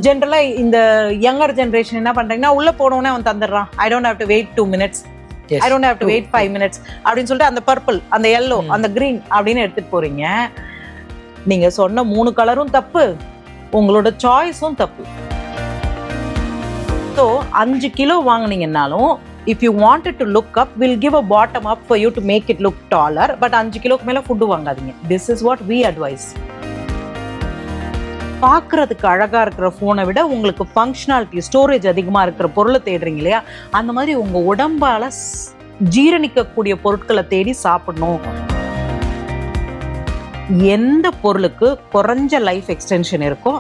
ஜென்ரலா இந்த younger generation என்ன பண்றாங்கன்னா உள்ள போனோடனே அவன் தந்துடுறான். I don't have to wait 2 minutes, I don't have to wait 5 minutes அப்படின்னு சொல்லிட்டு அந்த பர்பிள், அந்த yellow, அந்த green அப்படின்னு எடுத்துட்டு போறீங்க. நீங்க சொன்ன 3 கலரும் தப்பு, உங்களோட சாய்ஸும் தப்பு. ஸோ 5 கிலோ வாங்குனீங்கன்னாலும் if you wanted to look up, we'll give a bottom up for you to make it look taller. But 5 கிலோக்கு மேல ஃபுட் வாங்காதீங்க. This is what we advise. பார்க்கறதுக்கு அழகா இருக்கிற ஃபோனை விட உங்களுக்கு ஃபங்க்ஷனாலிட்டி, ஸ்டோரேஜ் அதிகமா இருக்கிற பொருளை தேடுறீங்க இல்லையா, அந்த மாதிரி உங்க உடம்பால ஜீரணிக்கக்கூடிய பொருட்களை தேடி சாப்பிடணும். எந்த பொருளுக்கு குறைஞ்ச லைஃப் எக்ஸ்டென்ஷன் இருக்கோ,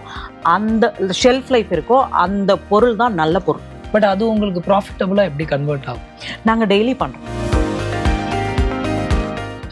அந்த ஷெல்ஃப் லைஃப் இருக்கோ, அந்த பொருள் தான் நல்ல பொருள். பட் அது உங்களுக்கு ப்ராஃபிட்டபுளா எப்படி கன்வெர்ட் ஆகும்? நாங்க டெய்லி பண்றோம்.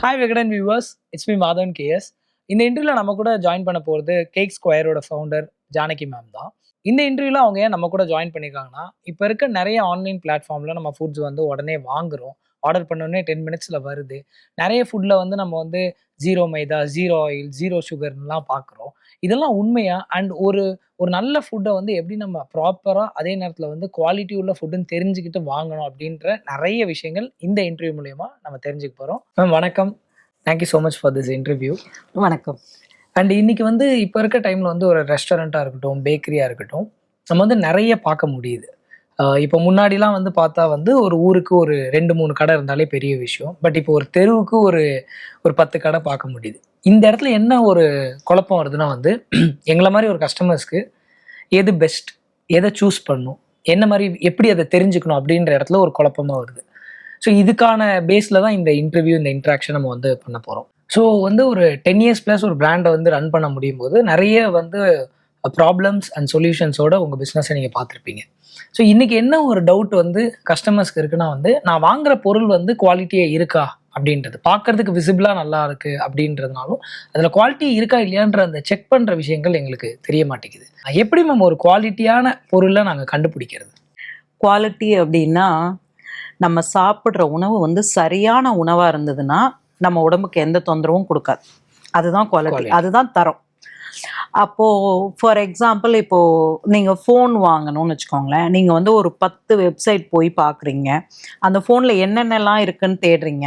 Hi Vikatan viewers, it's me Madhavan KS. இந்த இன்டர்வியூல நம்ம கூட ஜாயின் பண்ண போகிறது கேக் ஸ்கொயரோட ஃபவுண்டர் ஜானகி மேம் தான். இந்த இன்டர்வியூல அவங்க ஏன் நம்ம கூட ஜாயின் பண்ணியிருக்காங்கன்னா, இப்போ இருக்க நிறைய ஆன்லைன் பிளாட்ஃபார்மில் நம்ம ஃபுட்ஸ் வந்து உடனே வாங்குறோம், ஆர்டர் பண்ணோடனே 10 minutesல வருது. நிறைய ஃபுட்டில் வந்து நம்ம வந்து 0 மைதா, 0 ஆயில், 0 சுகர்லாம் பார்க்குறோம். இதெல்லாம் உண்மையா? அண்ட் ஒரு நல்ல ஃபுட்டை வந்து எப்படி நம்ம ப்ராப்பராக அதே நேரத்தில் வந்து குவாலிட்டி உள்ள ஃபுட்டுன்னு தெரிஞ்சுக்கிட்டு வாங்கணும் அப்படின்ற நிறைய விஷயங்கள் இந்த இன்டர்வியூ மூலயமா நம்ம தெரிஞ்சுக்க போகிறோம். மேம் வணக்கம், thank you so much for this interview. வணக்கம். அண்ட் இன்னைக்கு வந்து இப்போ இருக்க டைமில் வந்து ஒரு ரெஸ்டாரண்ட்டாக இருக்கட்டும், பேக்கரியாக இருக்கட்டும், நம்ம வந்து நிறைய பார்க்க முடியுது. இப்போ முன்னாடிலாம் வந்து பார்த்தா வந்து ஒரு ஊருக்கு ஒரு 2-3 கடை இருந்தாலே பெரிய விஷயம். பட் இப்போ ஒரு தெருவுக்கு ஒரு 10 கடை பார்க்க முடியுது. இந்த இடத்துல என்ன ஒரு குழப்பம் வருதுன்னா வந்து எங்களை மாதிரி ஒரு கஸ்டமர்ஸ்க்கு எது பெஸ்ட், எதை சூஸ் பண்ணணும், என்ன மாதிரி எப்படி அதை தெரிஞ்சுக்கணும் அப்படின்ற இடத்துல ஒரு குழப்பமாக வருது. ஸோ இதுக்கான பேஸில் தான் இந்த இன்டர்வியூ, இந்த இன்ட்ராக்ஷன் நம்ம வந்து பண்ண போகிறோம். ஸோ வந்து ஒரு 10 years ப்ளஸ் ஒரு பிராண்டை வந்து ரன் பண்ண முடியும் போது நிறைய வந்து ப்ராப்ளம்ஸ் அண்ட் சொல்யூஷன்ஸோட உங்கள் பிஸ்னஸை நீங்கள் பார்த்துருப்பீங்க. ஸோ இன்றைக்கி என்ன ஒரு டவுட் வந்து கஸ்டமர்ஸ்க்கு இருக்குன்னா வந்து, நான் வாங்குகிற பொருள் வந்து குவாலிட்டியாக இருக்கா அப்படின்றது, பார்க்குறதுக்கு விசிபிளாக நல்லா இருக்குது அப்படின்றதுனாலும் அதில் குவாலிட்டி இருக்கா இல்லையான்ற அந்த செக் பண்ணுற விஷயங்கள் எங்களுக்கு தெரிய மாட்டேங்குது. எப்படி நம்ம ஒரு குவாலிட்டியான பொருளை நாங்கள் கண்டுபிடிக்கிறது? குவாலிட்டி அப்படின்னா நம்ம சாப்பிட்ற உணவு வந்து சரியான உணவாக இருந்ததுன்னா நம்ம உடம்புக்கு எந்த தொந்தரவும் கொடுக்காது. அதுதான் குவாலிட்டி, அதுதான் தரம். அப்போது ஃபார் எக்ஸாம்பிள், இப்போது நீங்கள் ஃபோன் வாங்கணும்னு வச்சுக்கோங்களேன். நீங்கள் வந்து ஒரு 10 வெப்சைட் போய் பார்க்குறீங்க, அந்த ஃபோனில் என்னென்னலாம் இருக்குன்னு தேடுறீங்க,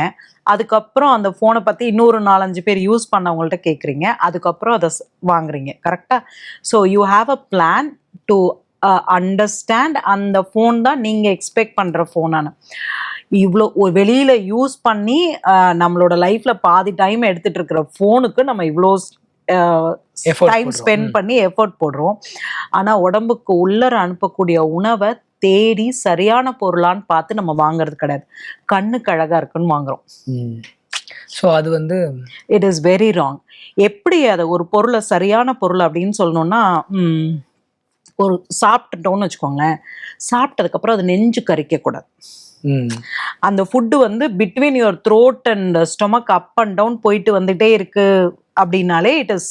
அதுக்கப்புறம் அந்த ஃபோனை பற்றி இன்னொரு 4-5 பேர் யூஸ் பண்ணவங்கள்ட்ட கேட்குறீங்க, அதுக்கப்புறம் அதை வாங்குறீங்க. கரெக்டாக? So you have a plan to understand அந்த ஃபோன் தான் நீங்கள் எக்ஸ்பெக்ட் பண்ணுற ஃபோனானு. இவ்வளோ வெளியில் யூஸ் பண்ணி நம்மளோட லைஃப்பில் பாதி டைம் எடுத்துகிட்டு இருக்கிற ஃபோனுக்கு நம்ம இவ்வளோ டைம் ஸ்பெண்ட் பண்ணி எஃபர்ட் போடுறோம். ஆனால் உடம்புக்கு உள்ளர அனுப்பக்கூடிய உணவை தேடி சரியான பொருளான்னு பார்த்து நம்ம வாங்குறது கிடையாது. கண்ணுக்கு அழகாக இருக்குன்னு வாங்குறோம். ஸோ அது வந்து இட் இஸ் வெரி ராங். எப்படி அதை ஒரு பொருளை சரியான பொருள் அப்படின்னு சொல்லணும்னா, ஒரு சாப்பிட்டுட்டோம்னு வச்சுக்கோங்களேன், சாப்பிட்டதுக்கப்புறம் அது நெஞ்சு கரிக்கக்கூடாது. அந்த ஃபுட்டு வந்து between your throat and stomach up and down போயிட்டு வந்துட்டே இருக்கு அப்படின்னாலே it is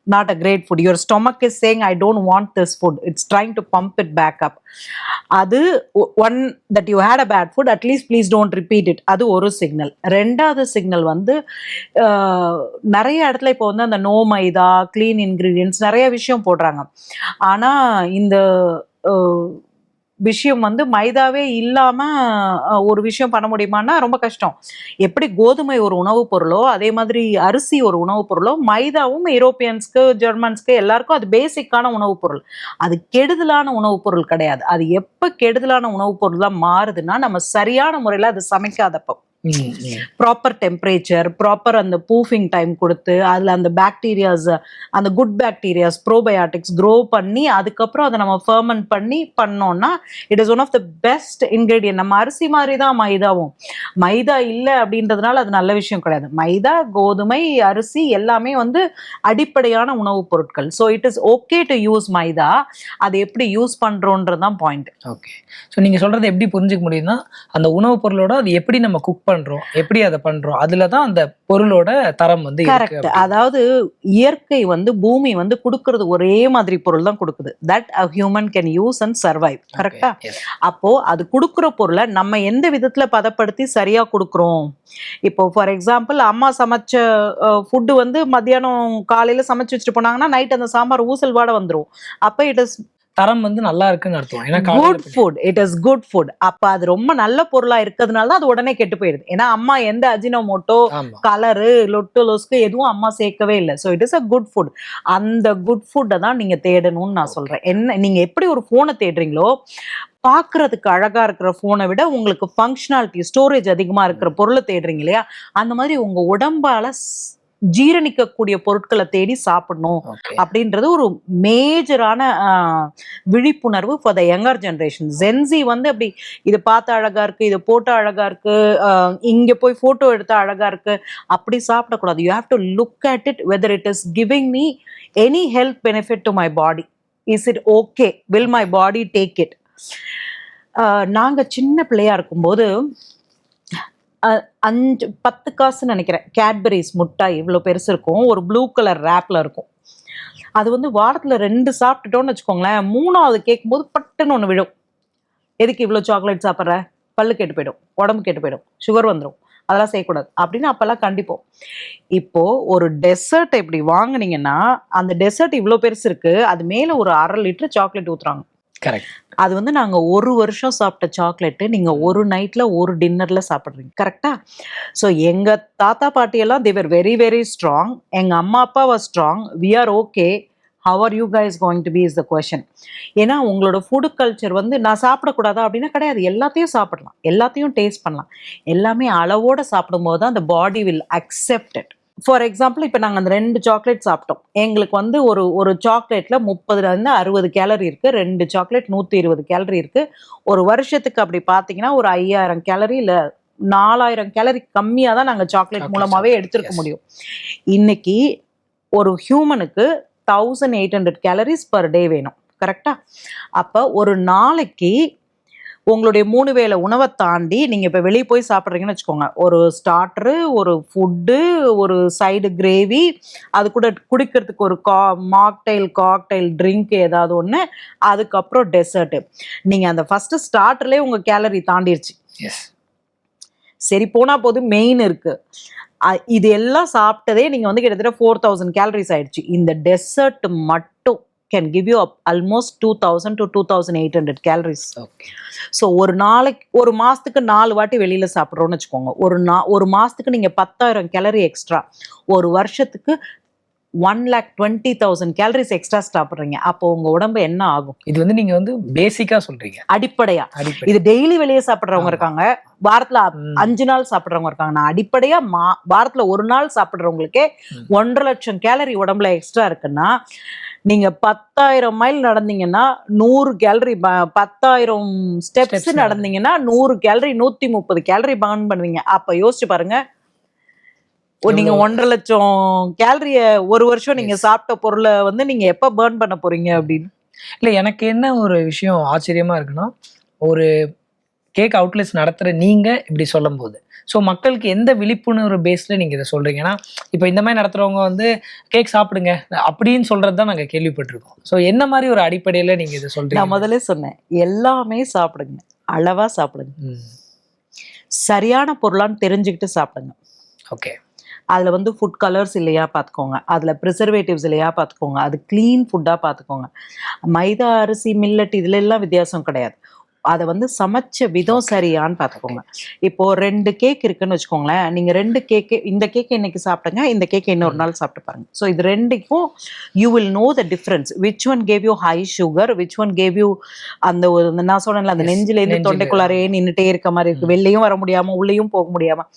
not a great food. Your stomach is saying I don't want this food, it's trying to pump it back up. அது one that you had a bad food, at least please don't repeat it. அது ஒரு signal. ரெண்டாவது signal வந்து நிறைய இடத்துல இப்போ வந்து அந்த நோ மைதா, க்ளீன் இன்க்ரீடியன்ட்ஸ் நிறைய விஷயம் போடுறாங்க. ஆனால் இந்த விஷயம் வந்து மைதாவே இல்லாமல் ஒரு விஷயம் பண்ண முடியுமான்னா ரொம்ப கஷ்டம். எப்படி கோதுமை ஒரு உணவுப் பொருளோ அதே மாதிரி அரிசி ஒரு உணவுப் பொருளோ, மைதாவும் யூரோப்பியன்ஸ்க்கு, ஜெர்மன்ஸ்க்கு எல்லாருக்கும் அது பேசிக்கான உணவுப் பொருள். அது கெடுதலான உணவுப் பொருள் கிடையாது. அது எப்போ கெடுதலான உணவுப் பொருளாக மாறுதுன்னா நம்ம சரியான முறையில் அது சமைக்காதப்போ. ப்ராப்பர் டெம்பரேச்சர், ப்ராப்பர் அந்த பூஃபிங் டைம் கொடுத்து அதில் அந்த பாக்டீரியாஸ், அந்த குட் பாக்டீரியாஸ், ப்ரோபயாட்டிக்ஸ் க்ரோ பண்ணி அதுக்கப்புறம் அதை நம்ம ஃபர்மெண்ட் பண்ணி பண்ணோம்னா it is one of the best ingredient. நம்ம அரிசி மாதிரி தான் மைதாவும். மைதா இல்லை அப்படின்றதுனால அது நல்ல விஷயம் கிடையாது. மைதா, கோதுமை, அரிசி எல்லாமே வந்து அடிப்படையான உணவுப் பொருட்கள். So it is okay to use maida. அதை எப்படி யூஸ் பண்ணுறோன்றது தான் பாயிண்ட். ஓகே. ஸோ நீங்கள் சொல்கிறது எப்படி புரிஞ்சுக்க முடியுதுன்னா, அந்த உணவுப் பொருளோட அது எப்படி நம்ம குக் பண்றோம், எப்படி அதை பண்றோம், அதுலதான் அந்த பொருளோட தரம் வந்து இருக்கு கரெக்ட். அதாவது இயற்கை வந்து பூமி வந்து கொடுக்கறது ஒரே மாதிரி பொருள் தான் கொடுக்குது. That a human can use and survive. கரெக்டா? அப்போ அது கொடுக்குற பொருளை நம்ம எந்த விதத்துல பதப்படுத்தி சரியா கொடுக்குறோம். இப்போ ஃபார் எக்ஸாம்பிள் அம்மா சமைச்ச ஃபுட்டு வந்து மத்தியானம் காலையில சமைச்சு வச்சுட்டு போனாங்கன்னா நைட் அந்த சாம்பார் ஊசல் வாட வந்துடும். அப்ப இட் இஸ் தரம் வந்து நல்லா இருக்குன்னு அர்த்தம். ஏன்னா good food, it is good food. அப்ப அது ரொம்ப நல்ல பொருளா இருக்கிறதுனால தான் அது உடனே கெட்டு போயிடுது. ஏன்னா அம்மா எந்த அஜினோமோட்டோ, கலரு, லொட்டோலோஸ்க்கு எதுவும் அம்மா சேர்க்கவே இல்லை. So it is a good food. அந்த குட் ஃபுட்டை தான் நீங்க தேடணும்னு நான் சொல்றேன். என்ன நீங்க எப்படி ஒரு போனை தேடுறீங்களோ, பார்க்கறதுக்கு அழகா இருக்கிற போனை விட உங்களுக்கு ஃபங்க்ஷனாலிட்டி, ஸ்டோரேஜ் அதிகமா இருக்கிற பொருளை தேடுறீங்க இல்லையா, அந்த மாதிரி உங்க உடம்பால ஜீரணிக்கக்கூடிய பொருட்களை தேடி சாப்பிடணும் அப்படின்றது ஒரு மேஜரான விழிப்புணர்வு for the younger generation. Gen Z வந்து அப்படி இது பார்த்த அழகா இருக்கு, இது போட்ட அழகா இருக்கு, இங்க போய் போட்டோ எடுத்தா அழகா இருக்கு, அப்படி சாப்பிடக்கூடாது. You have to look at it whether it is giving me any health benefit to my body. Is it okay? Will my body take it? நாங்க சின்ன பிள்ளையா இருக்கும்போது 5-10 காசுன்னு நினைக்கிறேன் கேட்பரிஸ் முட்டாய் இவ்வளோ பெருசு இருக்கும், ஒரு ப்ளூ கலர் ரேப்ல இருக்கும். அது வந்து வாரத்தில் 2 சாப்பிட்டுட்டோன்னு வச்சுக்கோங்களேன், 3ஆவது கேட்கும்போது பட்டுன்னு ஒன்று விடும். எதுக்கு இவ்வளோ சாக்லேட் சாப்பிட்ற, பல்லு கெட்டு போயிடும், உடம்பு கெட்டு போயிடும், சுகர் வந்துடும், அதெல்லாம் செய்யக்கூடாது அப்படின்னு அப்பெல்லாம் கண்டிப்போம். இப்போ ஒரு டெசர்ட் இப்படி வாங்கினீங்கன்னா அந்த டெசர்ட் இவ்வளோ பெருசு இருக்கு, அது மேலே ஒரு 1/2 லிட்டர் சாக்லேட் ஊற்றுறாங்க. கரெக்ட். அது வந்து நாங்க 1 வருஷம் சாப்பிட்ட சாக்லேட்டு நீங்க ஒரு நைட்ல ஒரு டின்னர்ல சாப்பிடுறீங்க. கரெக்டா? ஸோ எங்க தாத்தா பாட்டி எல்லாம் தேவர் வெரி வெரி ஸ்ட்ராங். எங்க அம்மா அப்பா was strong. We are okay. How are you guys going to be is the question. ஏன்னா உங்களோட ஃபுட் கல்ச்சர் வந்து நான் சாப்பிடக்கூடாதா அப்படின்னா கிடையாது. எல்லாத்தையும் சாப்பிடலாம், எல்லாத்தையும் டேஸ்ட் பண்ணலாம். எல்லாமே அளவோட சாப்பிடும்போது தான் அந்த பாடி will accept it. For example இப்போ நாங்கள் அந்த 2 சாக்லேட் சாப்பிட்டோம். எங்களுக்கு வந்து ஒரு சாக்லேட்டில் 30 60 கேலரி இருக்குது, 2 சாக்லேட் 120 கேலரி இருக்குது. ஒரு வருஷத்துக்கு அப்படி பார்த்தீங்கன்னா ஒரு 5000 கேலரி இல்லை 4000 கேலரி கம்மியாக தான் நாங்கள் சாக்லேட் மூலமாகவே எடுத்துருக்க முடியும். இன்னைக்கு ஒரு ஹியூமனுக்கு 1800 கேலரிஸ் பர் டே வேணும். கரெக்டாக? அப்போ ஒரு நாளைக்கு உங்களுடைய 3 வேளை உணவை தாண்டி நீங்கள் இப்போ வெளியே போய் சாப்பிட்றீங்கன்னு வச்சுக்கோங்க, ஒரு ஸ்டார்டரு, ஒரு ஃபுட்டு, ஒரு சைடு கிரேவி, அது கூட குடிக்கிறதுக்கு ஒரு காக்டைல் ட்ரிங்க் ஏதாவது ஒன்று, அதுக்கப்புறம் டெசர்ட்டு. நீங்கள் அந்த ஃபஸ்ட்டு ஸ்டார்டர்லேயே உங்கள் கேலரி தாண்டிடுச்சு. சரி போனால் போது மெயின் இருக்குது. இது எல்லாம் சாப்பிட்டதே நீங்கள் வந்து கிட்டத்தட்ட 4000 கேலரிஸ் ஆயிடுச்சு. இந்த டெசர்ட் மட்டும் can give you almost 2000 to 2800 calories. So ஒரு மாசத்துக்கு 4 வாட்டி வெளியில சாப்பிட்றோன்னு வச்சுக்கோங்க, ஒரு மாசத்துக்கு நீங்க 10,000 கேலரி எக்ஸ்ட்ரா, ஒரு வருஷத்துக்கு 1,20,000 கேலரிஸ் எக்ஸ்ட்ரா சாப்பிட்றீங்க. அப்போ உங்க உடம்பு என்ன ஆகும்? இது வந்து நீங்க வந்து பேசிக்கா சொல்றீங்க, அடிப்படையா. இது டெய்லி வெளியே சாப்பிட்றவங்க இருக்காங்க, வாரத்துல 5 நாள் சாப்பிட்றவங்க இருக்காங்க. நான் அடிப்படையா வாரத்துல 1 நாள் சாப்பிட்றவங்களுக்கே 1.5 லட்சம் கேலரி உடம்புல எக்ஸ்ட்ரா இருக்குன்னா, நீங்க 10,000 மைல் நடந்தீங்கன்னா 100 கேலரி, 10,000 ஸ்டெப்ஸ் நடந்தீங்கன்னா 100 கேலரி, 130 கேலரி பர்ன் பண்ணுவீங்க. அப்ப யோசிச்சு பாருங்க, நீங்க 1.5 லட்சம் கேலரிய ஒரு வருஷம் நீங்க சாப்பிட்ட பொருளை வந்து நீங்க எப்ப பர்ன் பண்ண போறீங்க அப்படின்னு. இல்ல எனக்கு என்ன ஒரு விஷயம் ஆச்சரியமா இருக்குன்னா, ஒரு கேக் அவுட்லெட்ஸ் நடத்துற நீங்க இப்படி சொல்லும் போது, ஸோ மக்களுக்கு எந்த விழிப்புணர்வு பேஸ்ல நீங்க இதை சொல்றீங்கன்னா, இப்போ இந்த மாதிரி நடத்துறவங்க வந்து கேக் சாப்பிடுங்க அப்படின்னு சொல்றது தான் நாங்கள் கேள்விப்பட்டிருக்கோம். ஸோ என்ன மாதிரி ஒரு அடிப்படையில நீங்க இதை சொல்றீங்க? நான் முதல்ல சொன்னேன், எல்லாமே சாப்பிடுங்க, அளவா சாப்பிடுங்க, சரியான பொருளான்னு தெரிஞ்சுக்கிட்டு சாப்பிடுங்க. ஓகே. அதுல வந்து ஃபுட் கலர்ஸ் இல்லையா பார்த்துக்கோங்க, அதுல ப்ரிசர்வேட்டிவ்ஸ் இல்லையா பார்த்துக்கோங்க, அது கிளீன் ஃபுட்டா பார்த்துக்கோங்க. மைதா, அரிசி, மில்லட் இதுல எல்லாம் வித்தியாசம் கிடையாது. அதை வந்து சமைச்ச விதம் சரியான்னு பார்த்துக்கோங்க. இப்போ 2 கேக் இருக்குன்னு வச்சுக்கோங்களேன், நீங்க 2 கேக்கு, இந்த கேக் இன்னைக்கு சாப்பிடுங்க, இந்த கேக் இன்னொரு நாள் சாப்பிட்டு பாருங்க. ஸோ இது 2க்கும் you will know the difference. Which one gave you high sugar, which one gave you அந்த ஒரு நான் சொன்னேன்ல அந்த நெஞ்சிலேருந்து தொண்டைக்குள்ளாரே நின்றுட்டே இருக்க மாதிரி இருக்கு, வெளிலையும் வர முடியாம உள்ளேயும் போக முடியாம,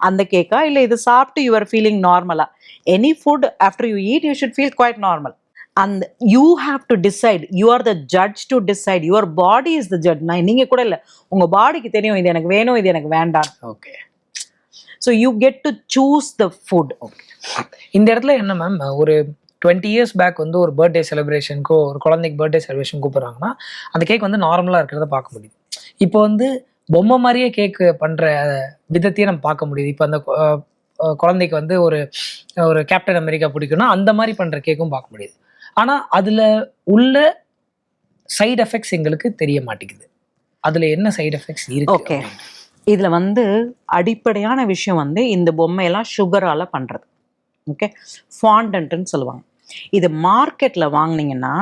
அந்த கேக்கா? இல்லை இது சாப்பிட்டு யூ ஆர் ஃபீலிங் நார்மலா? Any food after you eat you should feel quite normal. And you have to decide. You are the judge to decide. Your body is the judge. நீங்க கூட இல்ல, உங்க பாடிக்கு தெரியும் இது எனக்கு வேணும், இது எனக்கு வேண்டாம். Okay. So you get to choose the food. Okay. இந்த இடத்துல என்ன மேம், ஒரு 20 years பேக் வந்து ஒரு பர்த்டே செலிப்ரேஷனுக்கோ ஒரு குழந்தைக்கு பர்த்டே செலிப்ரேஷன் கூப்பிட்றாங்கன்னா அந்த கேக் வந்து நார்மலாக இருக்கிறத பார்க்க முடியுது. இப்போ வந்து பொம்மை மாதிரியே கேக் பண்ற விதத்தையே நம்ம பார்க்க முடியுது. இப்போ அந்த குழந்தைக்கு வந்து ஒரு ஒரு கேப்டன் அமெரிக்கா பிடிக்கும்னா அந்த மாதிரி பண்ற கேக்கும் பார்க்க முடியுது. ஆனா அதுல உள்ள சைடு எஃபெக்ட்ஸ் எங்களுக்கு தெரிய மாட்டேங்குது. அதுல என்ன சைடு எஃபெக்ட்ஸ் இருக்கு? ஓகே, இதுல வந்து அடிப்படையான விஷயம் வந்து இந்த பொம்மையெல்லாம் சுகரால பண்றது. ஓகே, ஃபாண்டன்ட்னு சொல்லுவாங்க. இது மார்க்கெட்ல வாங்குனீங்கன்னா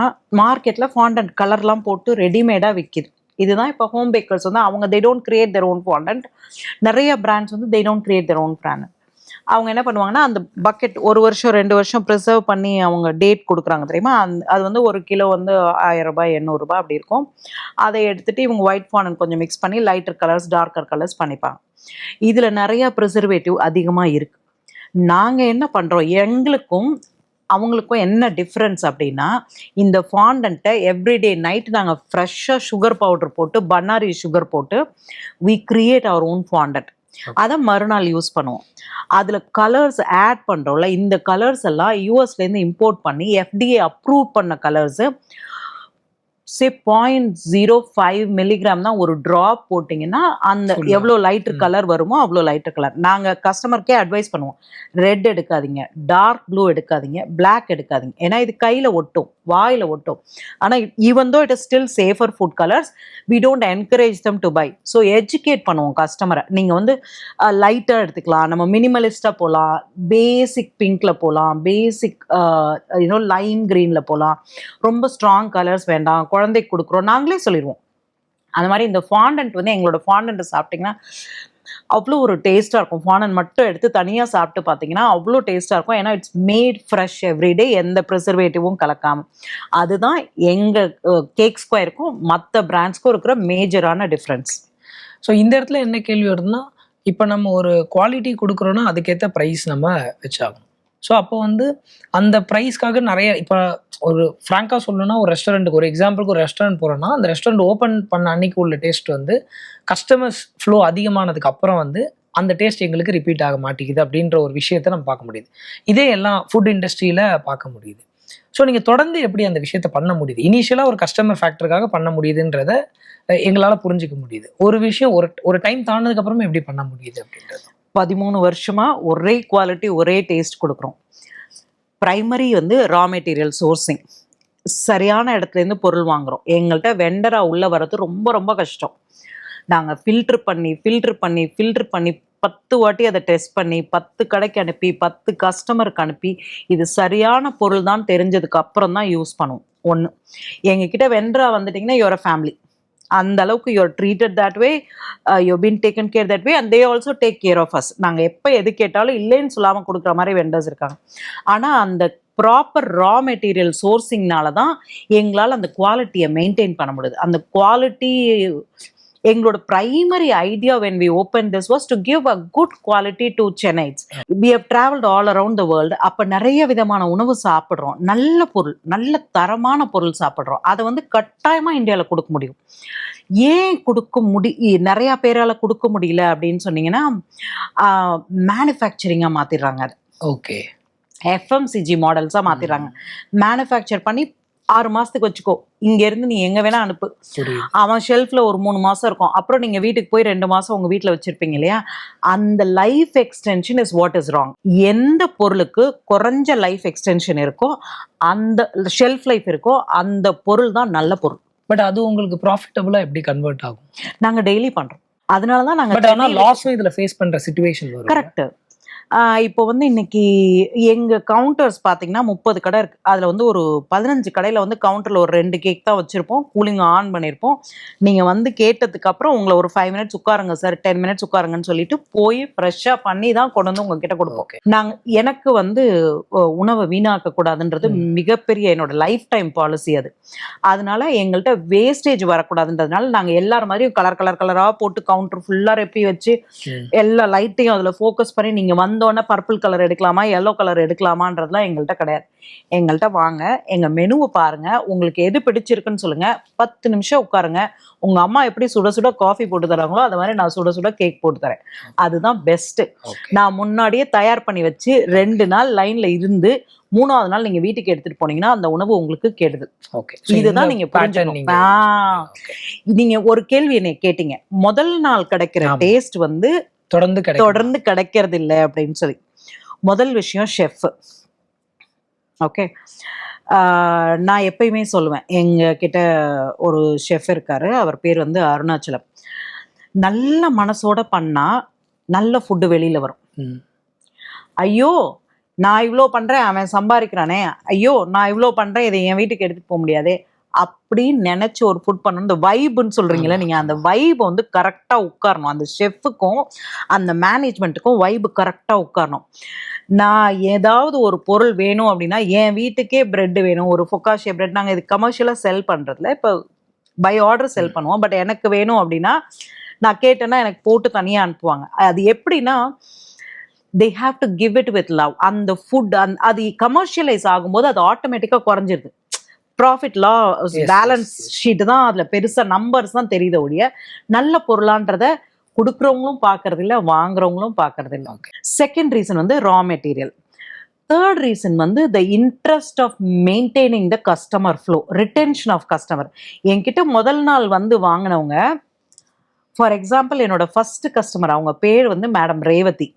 மார்க்கெட்ல ஃபாண்டன்ட் கலர்லாம் போட்டு ரெடிமேடா விற்கிது. இதுதான் இப்போ ஹோம் பேக்கர்ஸ் வந்து அவங்க they don't create their own fondant. நிறைய பிராண்ட்ஸ் வந்து they don't create their own fondant. அவங்க என்ன பண்ணுவாங்கன்னா அந்த பக்கெட் 1 வருஷம் 2 வருஷம் ப்ரிசர்வ் பண்ணி அவங்க டேட் கொடுக்குறாங்க தெரியுமா, அது வந்து 1 கிலோ வந்து 1000 ரூபாய் 800 ரூபாய் அப்படி இருக்கும். அதை எடுத்துட்டு இவங்க ஒயிட் ஃபாண்டன்ட் கொஞ்சம் மிக்ஸ் பண்ணி லைட்டர் கலர்ஸ் டார்க்கர் கலர்ஸ் பண்ணிப்பாங்க. இதுல நிறைய ப்ரிசர்வேட்டிவ் அதிகமா இருக்கு. நாங்க என்ன பண்றோம், எங்களுக்கும் அவங்களுக்கும் என்ன டிஃப்ரென்ஸ் அப்படின்னா, இந்த ஃபாண்டன்ட்டை எவ்ரிடே நைட் நாங்கள் ஃப்ரெஷ்ஷாக சுகர் பவுடர் போட்டு பன்னாரி சுகர் போட்டு we create our own fondant. அதை மறுநாள் யூஸ் பண்ணுவோம். அதில் கலர்ஸ் ஆட் பண்ணுறோம்ல, இந்த கலர்ஸ் எல்லாம் யூஎஸ்லேருந்து இம்போர்ட் பண்ணி FDA அப்ரூவ் பண்ண கலர்ஸு. சே 0.05 மில்லிகிராம் தான் ஒரு ட்ராப் போட்டிங்கன்னா அந்த எவ்வளோ லைட்டர் கலர் வருமோ அவ்வளோ லைட்டர் கலர். நாங்கள் கஸ்டமருக்கே அட்வைஸ் பண்ணுவோம், ரெட் எடுக்காதீங்க, டார்க் ப்ளூ எடுக்காதீங்க, பிளாக் எடுக்காதீங்க. ஏன்னா இது கையில் ஒட்டும், வாயில் ஒட்டும். ஆனால் even though it is still safer food colours, we don't encourage them to buy. So educate பண்ணுவோம் கஸ்டமரை. நீங்கள் வந்து லைட்டாக எடுத்துக்கலாம், நம்ம மினிமலிஸ்டாக போகலாம், பேசிக் பிங்க்ல போகலாம், பேசிக் லைம் க்ரீனில் போகலாம், ரொம்ப ஸ்ட்ராங் கலர்ஸ் வேண்டாம், குழந்தைக்கு கொடுக்குறோம், நாங்களே சொல்லிடுவோம். அந்த மாதிரி இந்த ஃபாண்டன்ட் வந்து எங்களோட ஃபாண்டன்ட் சாப்பிட்டிங்கன்னா அவ்வளோ ஒரு டேஸ்ட்டாக இருக்கும். ஃபாண்டன்ட் மட்டும் எடுத்து தனியாக சாப்பிட்டு பார்த்தீங்கன்னா அவ்வளோ டேஸ்ட்டாக இருக்கும். ஏன்னா இட்ஸ் மேட் ஃப்ரெஷ் எவ்ரிடே, எந்த ப்ரிசர்வேட்டிவும் கலக்காமல். அதுதான் எங்கள் கேக் ஸ்கொயருக்கும் மற்ற பிராண்ட்ஸ்க்கும் இருக்கிற மேஜரான டிஃப்ரென்ஸ். ஸோ இந்த இடத்துல என்ன கேள்வி வருதுன்னா, இப்போ நம்ம ஒரு குவாலிட்டி கொடுக்குறோன்னா அதுக்கேற்ற ப்ரைஸ் நம்ம வச்சாகணும். ஸோ அப்போ வந்து அந்த ப்ரைஸ்க்காக நிறைய, இப்போ ஒரு ஃப்ராங்காக சொல்லணும்னா ஒரு ரெஸ்டாரண்ட்டுக்கு, ஒரு எக்ஸாம்பிளுக்கு ஒரு ரெஸ்டாரண்ட் போகிறோன்னா அந்த ரெஸ்டாரண்ட் ஓப்பன் பண்ண அன்னைக்கு உள்ள டேஸ்ட் வந்து கஸ்டமர்ஸ் ஃப்ளோ அதிகமானதுக்கு அப்புறம் வந்து அந்த டேஸ்ட் எங்களுக்கு ரிப்பீட் ஆக மாட்டேங்குது அப்படின்ற ஒரு விஷயத்த நம்ம பார்க்க முடியுது. இதே எல்லாம் ஃபுட் இண்டஸ்ட்ரியில் பார்க்க முடியுது. ஸோ நீங்கள் தொடர்ந்து எப்படி அந்த விஷயத்த பண்ண முடியுது? இனிஷியலாக ஒரு கஸ்டமர் ஃபேக்டருக்காக பண்ண முடியுதுன்றத எங்களால் புரிஞ்சிக்க முடியுது. ஒரு விஷயம் ஒரு டைம் தாண்டதுக்கு அப்புறமா எப்படி பண்ண முடியுது அப்படின்றது. 13 வருஷமா ஒரே குவாலிட்டி ஒரே டேஸ்ட் கொடுக்குறோம். ப்ரைமரி வந்து ரா மெட்டீரியல் சோர்சிங், சரியான இடத்துலேருந்து பொருள் வாங்குகிறோம். எங்கள்கிட்ட வெண்டராக உள்ளே வர்றது ரொம்ப ரொம்ப கஷ்டம். நாங்கள் ஃபில்ட்ரு பண்ணி 10 வாட்டி அதை டெஸ்ட் பண்ணி 10 கடைக்கு அனுப்பி 10 கஸ்டமருக்கு அனுப்பி இது சரியான பொருள் தான் தெரிஞ்சதுக்கு அப்புறம் தான் யூஸ் பண்ணுவோம். ஒன்று, எங்ககிட்ட வெண்டரா வந்துட்டிங்கன்னா யுவர் அ ஃபேமிலி, அந்த அளவுக்கு you're treated that way, you been taken care that way and they also take care of us. நாங்கள் எப்போ எது கேட்டாலும் இல்லைன்னு சொல்லாமல் கொடுக்குற மாதிரி வெண்டர்ஸ் இருக்காங்க. ஆனால் அந்த ப்ராப்பர் ரா மெட்டீரியல் சோர்சிங்னால தான் எங்களால் அந்த குவாலிட்டியை மெயின்டைன் பண்ண முடியுது. அந்த குவாலிட்டி எங்களோட primary idea when we opened this was to give a good quality to Chennaites. We have traveled all around the world. அப்போ நிறைய விதமான உணவு சாப்பிட்றோம், நல்ல பொருள், நல்ல தரமான பொருள் சாப்பிட்றோம். அதை வந்து கட்டாயமாக இந்தியாவில் கொடுக்க முடியும். ஏன் நிறையா பேரால் கொடுக்க முடியல அப்படின்னு சொன்னீங்கன்னா, மேனுஃபேக்சரிங்காக மாற்றிடுறாங்க. அது ஓகே, எஃப்எம்சிஜி மாடல்ஸாக மாற்றிடுறாங்க. மேனுஃபேக்சர் பண்ணி 6 மாதத்துக்கு வச்சுக்கோ, இங்கேருந்து நீ எங்கே வேணால் அனுப்பு. அவன் ஷெல்ஃபில் ஒரு 3 மாதம் இருக்கும், அப்புறம் நீங்கள் வீட்டுக்கு போய் 2 மாதம் உங்கள் வீட்டில் வச்சுருப்பீங்க இல்லையா. அந்த life extension is what is wrong. எந்த பொருளுக்கு குறைஞ்ச லைஃப் எக்ஸ்டென்ஷன் இருக்கோ, அந்த ஷெல்ஃப் லைஃப் இருக்கோ, அந்த பொருள் தான் நல்ல பொருள். பட் அது உங்களுக்கு ப்ராஃபிட்டபுளாக எப்படி கன்வெர்ட் ஆகும்? நாங்கள் டெய்லி பண்ணுறோம், அதனால தான் நாங்கள். பட் ஆனால் லாஸும் இதில் ஃபேஸ் பண்ணுற சிச்சுவேஷன் வரும். கரெக்டு. இப்போ வந்து இன்னைக்கு எங்கள் கவுண்டர்ஸ் பார்த்தீங்கன்னா 30 கடை இருக்குது. அதில் வந்து ஒரு 15 கடையில் வந்து கவுண்டரில் ஒரு 2 கேக் தான் வச்சுருப்போம், கூலிங் ஆன் பண்ணியிருப்போம். நீங்கள் வந்து கேட்டதுக்கப்புறம் உங்களை ஒரு 5 மினிட்ஸ் உட்காருங்க சார், 10 மினிட்ஸ் உட்காருங்கன்னு சொல்லிட்டு போய் ஃப்ரெஷ்ஷாக பண்ணி தான் கொண்டு வந்து உங்ககிட்ட கொடுப்போம். எனக்கு வந்து உணவை வீணாக்கக்கூடாதுன்றது மிகப்பெரிய என்னோட லைஃப் டைம் பாலிசி அது. அதனால எங்கள்கிட்ட வேஸ்டேஜ் வரக்கூடாதுன்றதுனால நாங்கள் எல்லார் மாதிரியும் கலராக போட்டு கவுண்டர் ஃபுல்லாக ரெப்பி வச்சு எல்லா லைட்டையும் அதில் ஃபோக்கஸ் பண்ணி நீங்கள் வந்தோடனே பர்பிள் கலர் எடுக்கலாமா எல்லோ கலர் எடுக்கலாமான்றதுலாம் எங்கள்கிட்ட கிடையாது. எங்கள்கிட்ட வாங்க, எங்கள் மெனுவை பாருங்கள், உங்களுக்கு எது பிடிச்சிருக்குன்னு சொல்லுங்கள், 10 நிமிஷம் உட்காருங்க. உங்கள் அம்மா எப்படி சுட சுட காஃபி போட்டு தராங்களோ அது மாதிரி நான் சுட சுட கேக் போட்டு தரேன். அதுதான் பெஸ்ட்டு. நான் முன்னாடியே தயார் பண்ணி வச்சு 2 நாள் லைனில் இருந்து 3வது நாள் நீங்க வீட்டுக்கு எடுத்துட்டு போனீங்கன்னா அந்த உணவு உங்களுக்கு கெடுதல். ஓகே. இதுதான் நீங்க புரிஞ்சுக்கணும். நீங்க ஒரு கேள்வி என்னை கேட்டீங்க, முதல் நாள் கிடைக்கிற டேஸ்ட் வந்து தொடர்ந்து கிடைக்கிறது இல்லை அப்படின்னு சொல்லி. முதல் விஷயம் ஷெஃப். ஓகே, நான் எப்பயுமே சொல்லுவேன், எங்க கிட்ட ஒரு ஷெஃப் இருக்காரு, அவர் பேர் வந்து அருணாச்சலம். நல்ல மனசோட பண்ணா நல்ல ஃபுட்டு வெளியில வரும். ஐயோ நான் இவ்வளோ பண்றேன், அவன் சம்பாதிக்கிறானே, ஐயோ நான் இவ்வளோ பண்றேன், இதை என் வீட்டுக்கு எடுத்துட்டு போக முடியாதே அப்படின்னு நினைச்சு ஒரு ஃபுட் பண்ணணும். இந்த வைப்னு சொல்றீங்களா நீங்க, அந்த வைப் வந்து கரெக்டா உட்காரணும். அந்த ஷெஃப்க்கும் அந்த மேனேஜ்மெண்ட்டுக்கும் வைப் கரெக்டா உட்காரணும். நான் ஏதாவது ஒரு பொருள் வேணும் அப்படின்னா, என் வீட்டுக்கே பிரெட் வேணும், ஒரு ஃபொக்காஷியா பிரெட், நாங்கள் இது கமர்ஷியலாக செல் பண்ணுறதுல இப்போ பை ஆர்டர் செல் பண்ணுவோம். பட் எனக்கு வேணும் அப்படின்னா நான் கேட்டேன்னா எனக்கு போட்டு தனியாக அனுப்புவாங்க. அது எப்படின்னா, they have to give it with love. அந்த ஃபுட் அது கமர்ஷியலைஸ் ஆகும்போது அது ஆட்டோமேட்டிக்காக குறைஞ்சிருது. ப்ராஃபிட் லா பேலன்ஸ் ஷீட் தான் அதில் பெருசாக நம்பர்ஸ் தான் தெரியுத ஒழிய நல்ல பொருளான்றத கொடுக்குறவங்களும் பார்க்கறது இல்லை, வாங்குறவங்களும் பார்க்கறது இல்லை. செகண்ட் ரீசன் வந்து ரா மெட்டீரியல். தேர்ட் ரீசன் வந்து the interest of maintaining the customer flow, retention of customer. என்கிட்ட முதல் நாள் வந்து வாங்கினவங்க, ஃபார் எக்ஸாம்பிள் என்னோட ஃபர்ஸ்ட் கஸ்டமர், அவங்க பேர் வந்து மேடம் ரேவதி.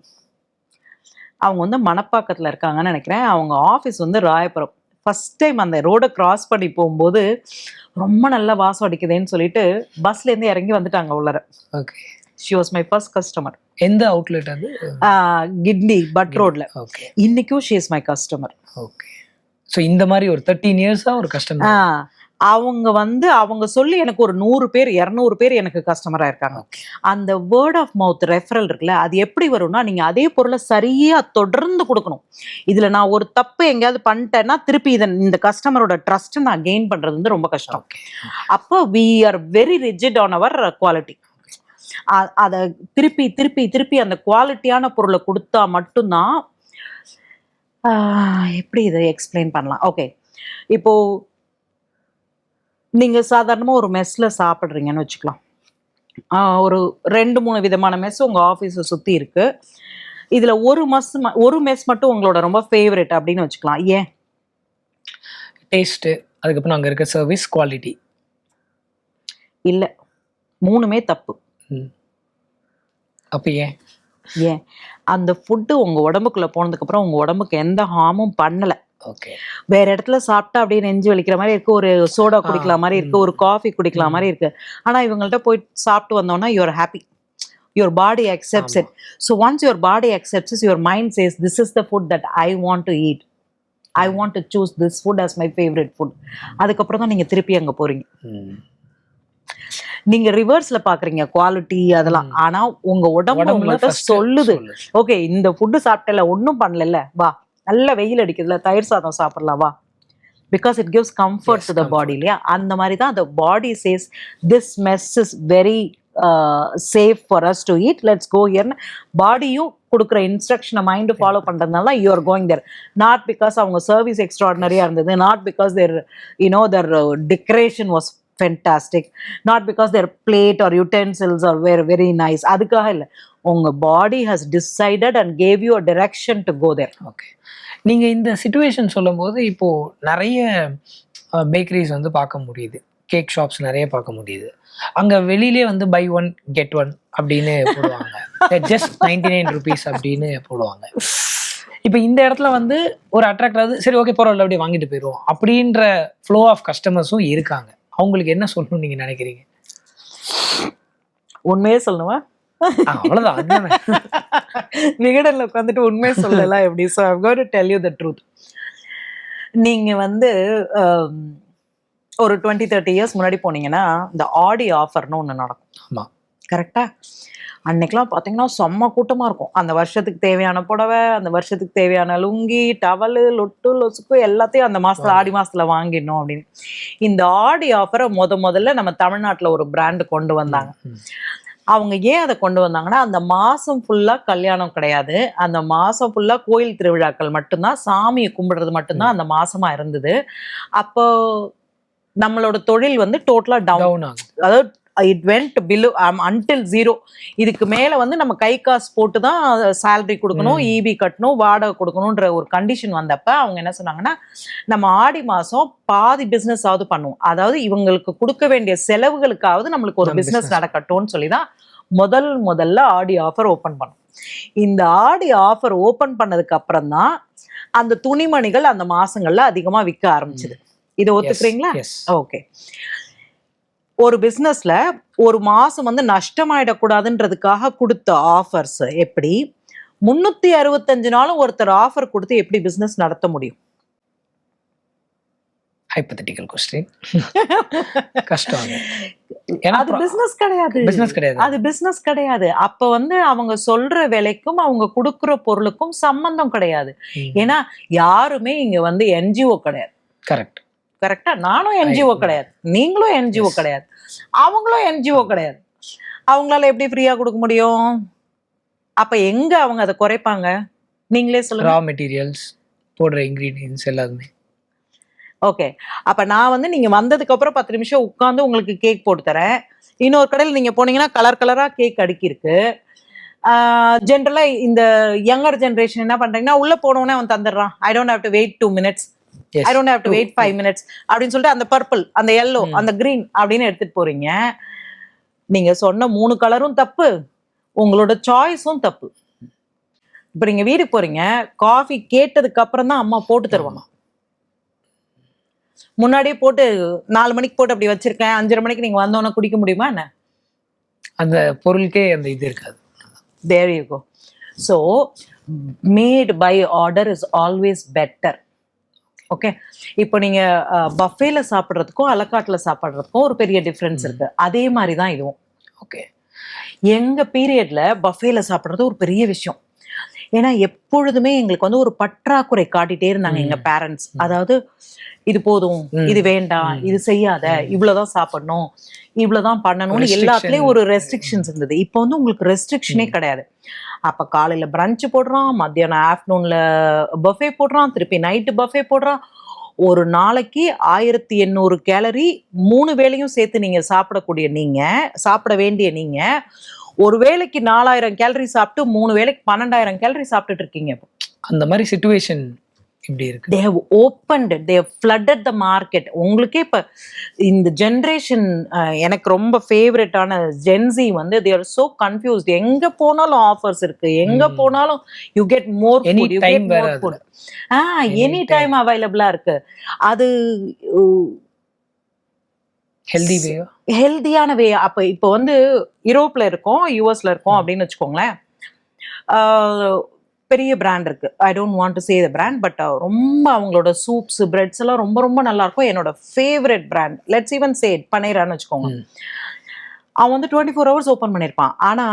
அவங்க வந்து மணப்பாக்கத்தில் இருக்காங்கன்னு நினைக்கிறேன். அவங்க ஆஃபீஸ் வந்து ராயபுரம். ஃபர்ஸ்ட் டைம் அந்த ரோடை கிராஸ் பண்ணி போகும்போது ரொம்ப நல்ல வாசம் அடிக்குதுன்னு சொல்லிட்டு பஸ்லேருந்து இறங்கி வந்துட்டாங்க உள்ளர. Okay. She was my first customer. எந்த அவுட்லெட் அது? கிட்னி பட் ரோட்ல. இன்னைக்கும் she is my customer. Okay. So இந்த மாதிரி ஒரு 13 இயர்ஸா ஒரு கஸ்டமர். அவங்க வந்து அவங்க சொல்லி எனக்கு ஒரு 100 பேர் 200 பேர் எனக்கு கஸ்டமரா இருக்காங்க. அந்த வேர்ட் ஆஃப் மவுத் ரெஃபரல் இருக்குல்ல, அது எப்படி வரும்னா, நீங்க அதே பொருளை சரியா தொடர்ந்து கொடுக்கணும். இதுல நான் ஒரு தப்பு எங்கேயாவது பண்ணிட்டேன்னா திருப்பி இந்த கஸ்டமரோட ட்ரஸ்ட் நான் கெயின் பண்றது வந்து ரொம்ப கஷ்டம். அப்போ we are very rigid on our quality. அதை திருப்பி திருப்பி திருப்பி அந்த குவாலிட்டியான பொருளை கொடுத்தா மட்டும்தான். எப்படி இதை எக்ஸ்பிளைன் பண்ணலாம்? ஓகே, இப்போ நீங்க சாதாரணமா ஒரு மெஸ்ல சாப்பிட்றீங்கன்னு வச்சுக்கலாம். ஒரு 2-3 விதமான மெஸ் உங்க ஆஃபீஸை சுத்தி இருக்கு. இதுல ஒரு மெஸ் மட்டும் உங்களோட ரொம்ப ஃபேவரட் அப்படின்னு வச்சுக்கலாம். ஏன்? டேஸ்ட், அதுக்கப்புறம் அங்க இருக்க சர்வீஸ், குவாலிட்டி. இல்ல, 3மே தப்பு. அப்ப ஏன்? அந்த ஃபுட்டு உங்க உடம்புக்குள்ள போனதுக்கு அப்புறம் உங்க உடம்புக்கு எந்த ஹார்மும் பண்ணல. ஓகே. வேற இடத்துல சாப்பிட்டா அப்படியே நெஞ்சு வலிக்கிற மாதிரி இருக்கு, ஒரு சோடா குடிக்கலாம் மாதிரி இருக்கு, ஒரு காஃபி குடிக்கலாம் மாதிரி இருக்கு. ஆனா இவங்கள்ட்ட போய் சாப்பிட்டு வந்தோம்னா you are happy, your body accepts it. So once your body accepts, your mind says this is the food that I want to eat, I want to choose this food as my favourite food. அதுக்கப்புறம் தான் நீங்க திருப்பி அங்க போறீங்க. நீங்க ரிவர்ஸ்ல பாக்குறீங்க quality அதெல்லாம். ஆனா உங்க உடம்பு உங்கள்கிட்ட சொல்லுது, ஓகே இந்த ஃபுட்டு சாப்பிட்டல, ஒன்றும் பண்ணல, வா நல்ல வெயில் அடிக்குதுல, தயிர் சாதம் சாப்பிடலாம் வா, because it gives comfort to the body இல்லையா? அந்த மாதிரி தான் the body says this mess is very safe for us to eat, let's go here. பாடியும் கொடுக்குற இன்ஸ்ட்ரக்ஷனை மைண்டு ஃபாலோ பண்றதுனால you are going there. Not because அவங்க சர்வீஸ் எக்ஸ்ட்ராடினரியா இருந்தது, not because there their decoration was fantastic, not because their plate or utensils are very very nice. அதுக்காக இல்லை, உங்க பாடி has decided and gave you a direction to go there. Okay. நீங்க இந்த situation சொல்லும்போது இப்போ நிறைய பேக்கரிஸ் வந்து பார்க்க முடியுது, கேக் ஷாப்ஸ் நிறைய பார்க்க முடியுது. அங்க வெளியிலே வந்து buy one get one அப்படின்னு போடுவாங்க, just 99 rupees அப்படின்னு போடுவாங்க. இப்போ இந்த இடத்துல வந்து ஒரு அட்ராக்ட் ஆகுது, சரி ஓகே பரவாயில்ல அப்படியே வாங்கிட்டு போயிடுவோம் அப்படின்ற ஃப்ளோ ஆஃப் கஸ்டமர்ஸும் இருக்காங்க. அவங்களுக்கு என்ன சொல்லணும்னு நீங்க நினைக்கிறீங்க? உண்மையே சொல்லணுமா? அவ்வளவுதான். விகடன்ல உட்காந்துட்டு உண்மையை சொல்லலாம் எப்படி? So I'm going to tell you the truth. நீங்க வந்து ஒரு 20-30 இயர்ஸ் முன்னாடி போனீங்கன்னா இந்த ஆடி ஆஃபர்னு ஒன்று நடக்கும். ஆமா, கரெக்டா? அன்னைக்கெல்லாம் பார்த்தீங்கன்னா செம்ம கூட்டமாக இருக்கும். அந்த வருஷத்துக்கு தேவையான புடவை, அந்த வருஷத்துக்கு தேவையான லுங்கி, டவலு, லொட்டு லொசுக்கு எல்லாத்தையும் அந்த மாதத்தில் ஆடி மாதத்தில் வாங்கிடணும் அப்படின்னு. இந்த ஆடி ஆஃபரை முதல்ல நம்ம தமிழ்நாட்டில் ஒரு பிராண்டு கொண்டு வந்தாங்க. அவங்க ஏன் அதை கொண்டு வந்தாங்கன்னா, அந்த மாதம் ஃபுல்லாக கல்யாணம் கிடையாது, அந்த மாதம் ஃபுல்லாக கோயில் திருவிழாக்கள் மட்டும்தான், சாமியை கும்பிடுறது மட்டும்தான் அந்த மாதமாக இருந்தது. அப்போ நம்மளோட தொழில் வந்து டோட்டலாக டவுன் ஆகும். அதாவது இட் வெண்ட் பிலோ அன்டில் 0. இதுக்கு மேல வந்து நம்ம கை காசு போட்டு தான் சேலரி கொடுக்கணும், இபி கட்டணும், வாடகை கொடுக்கணுன்ற ஒரு கண்டிஷன் வந்தப்ப அவங்க என்ன சொன்னாங்கன்னா, நம்ம ஆடி மாசம் பாதி பிசினஸ் ஆவது பண்ணுவோம், அதாவது இவங்களுக்கு கொடுக்க வேண்டிய செலவுகளுக்காவது நம்மளுக்கு ஒரு பிசினஸ் நடக்கட்டும்னு சொல்லி தான் முதல்ல ஆடி ஆஃபர் ஓபன் பண்ணோம். இந்த ஆடி ஆஃபர் ஓபன் பண்ணதுக்கு அப்புறம் தான் அந்த துணிமணிகள் அந்த மாசங்கள்ல அதிகமா விற்க ஆரம்பிச்சது. இதை ஒத்துக்கிறீங்களா? ஓகே. ஒரு பிசினஸ்ல ஒரு மாசம் வந்து நஷ்டமாயிடக்கூடாதுன்றதுக்காக கொடுத்த ஆஃபர்ஸ் எப்படி 365 நாளும் ஒருத்தர் ஆஃபர் கொடுத்து எப்படி பிசினஸ் நடத்த முடியும்? Hypothetical question. கஷ்டம். அது பிசினஸ் கிடையாது. அது பிசினஸ் கிடையாது. அப்ப வந்து அவங்க சொல்ற விலைக்கும் அவங்க கொடுக்குற பொருளுக்கும் சம்பந்தம் கிடையாது. ஏன்னா யாருமே இங்க வந்து என்ஜிஓ கிடையாது. கரெக்டா? நானும் என்ஜிஓ கிடையாது, நீங்களும் என்ஜிஓ கிடையாது, அவங்களும் என்ஜிஓ கிடையாது. அவங்களால எப்படி ஃப்ரீயா கொடுக்க முடியும்? அப்ப எங்க அவங்க அதை குறைப்பாங்க? நீங்களே சொல்லுங்க. ரா மெட்டீரியல்ஸ், போடுற இன்கிரீடியன்ட்ஸ் எல்லாமே. ஓகே. அப்ப நான் வந்து நீங்க வந்ததுக்கு அப்புறம் 10 நிமிஷம் உட்கார்ந்து உங்களுக்கு கேக் போட்டு தரேன். இன்னொரு கடையில் நீங்க போனீங்கன்னா கலர் கலரா கேக் அடுக்கி இருக்கு. ஜென்ரலா இந்த யங்கர் ஜென்ரேஷன் என்ன பண்றீங்கன்னா, உள்ள போனோடனே அவன் தந்துடுறான். I don't have to wait 2 minutes, I don't have to wait 5 minutes அப்படின்னு சொல்லிட்டு அந்த பர்பிள், அந்த yellow, அந்த green அப்படின்னு எடுத்துட்டு போறீங்க. நீங்க சொன்ன 3 கலரும் தப்பு, உங்களோட சாய்ஸும் தப்பு. இப்ப நீங்க வீட்டுக்கு போறீங்க, காஃபி கேட்டதுக்கு அப்புறம் தான் அம்மா போட்டு தருவாங்க. முன்னாடியே போட்டு 4 மணிக்கு போட்டு அப்படி வச்சிருக்கேன், 5:30 மணிக்கு நீங்க வந்தோன்னே குடிக்க முடியுமா என்ன? அந்த பொருளுக்கே அந்த இது இருக்காது. There you go. So made by order is always better. Okay. இப்போ நீங்க பஃபேல சாப்பிட்றதுக்கும் அலக்காட்ல சாப்பிட்றதுக்கும் ஒரு பெரிய டிஃப்ரென்ஸ் இருக்கு. அதே மாதிரி தான் இதுவும். ஓகே. எங்க பீரியட்ல பஃபேல சாப்பிட்றது ஒரு பெரிய விஷயம். ஏன்னா எப்பொழுதுமே எங்களுக்கு வந்து ஒரு பற்றாக்குறை காட்டிட்டே இருந்தாங்க எங்க பேரண்ட்ஸ். அதாவது இது போதும், இது வேண்டாம், இது செய்யாத, இவ்வளவுதான் சாப்பிடணும், இவ்வளவுதான் பண்ணணும்னு எல்லாத்துலயும் ஒரு ரெஸ்ட்ரிக்ஷன்ஸ் இருந்தது. இப்போ வந்து உங்களுக்கு ரெஸ்ட்ரிக்ஷனே கிடையாது. அப்ப காலையில பிரஞ்ச் போடுறான், மத்தியானம் ஆஃப்டர்நூன்ல பஃபே போடுறான், திருப்பி நைட்டு பஃபே போடுறான். ஒரு நாளைக்கு 1800 கேலரி 3 வேளையும் சேர்த்து நீங்க சாப்பிட வேண்டிய நீங்க ஒரு வேளைக்கு 4000 கேலரி சாப்பிட்டு 3 வேளைக்கு 12000 கேலரி சாப்பிட்டுட்டு இருக்கீங்க. அந்த மாதிரி சிச்சுவேஷன் இப்படி இருக்கு. They have opened it, they have flooded the market. உங்களுக்கே இப்ப இந்த ஜெனரேஷன் எனக்கு ரொம்ப ஃபேவரட்டான ஜென்சி வந்து they are so confused. எங்க போனாலும் ஆஃபர்ஸ் இருக்கு, எங்க போனாலும் you get more food, you get more food. Any time அவைலபிளா இருக்கு. அது ஹெல்தியான வே. அப்ப இப்போ வந்து யூரோப்ல இருக்கோம், யூஎஸ்ல இருக்கோம் அப்படின்னு வச்சுக்கோங்களேன். பெரிய பிராண்ட் இருக்கு, ஐ don't want to say the brand, but ரொம்ப அவங்களோட சூப்ஸ் பிரெட்ஸ் எல்லாம் ரொம்ப ரொம்ப நல்லா இருக்கும். என்னோட favourite brand, let's even say பனேரான்னு வச்சுக்கோங்க. அவன் வந்து 24 hours ஓப்பன் பண்ணியிருப்பான். ஆனா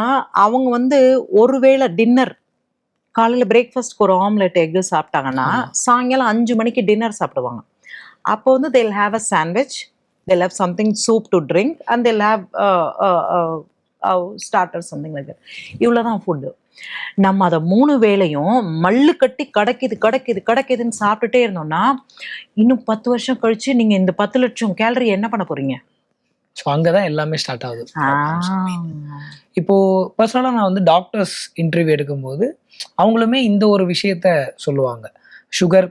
அவங்க வந்து ஒருவேளை டின்னர், காலையில பிரேக்ஃபாஸ்ட்க்கு ஒரு ஆம்லெட் எக்கு சாப்பிட்டாங்கன்னா சாயங்காலம் 5 மணிக்கு டின்னர் சாப்பிடுவாங்க. அப்போ வந்து they'll have a sandwich, they'll have something soup to drink and they'll have starter something like that. இவ்வளவுதான் ஃபுட்டு. நம்ம அதை 3 வேளையும் மல்லு கட்டி கிடைக்குதுன்னு சாப்பிட்டுட்டே இருந்தோம்னா இன்னும் 10 வருஷம் கழிச்சு நீங்க இந்த 10 லட்சம் கேலரி என்ன பண்ண போறீங்க? ஸோ அங்கதான் எல்லாமே ஸ்டார்ட் ஆகுது. இப்போ பர்சனலா நான் வந்து டாக்டர்ஸ் இன்டர்வியூ எடுக்கும்போது அவங்களுமே இந்த ஒரு விஷயத்த சொல்லுவாங்க, சுகர்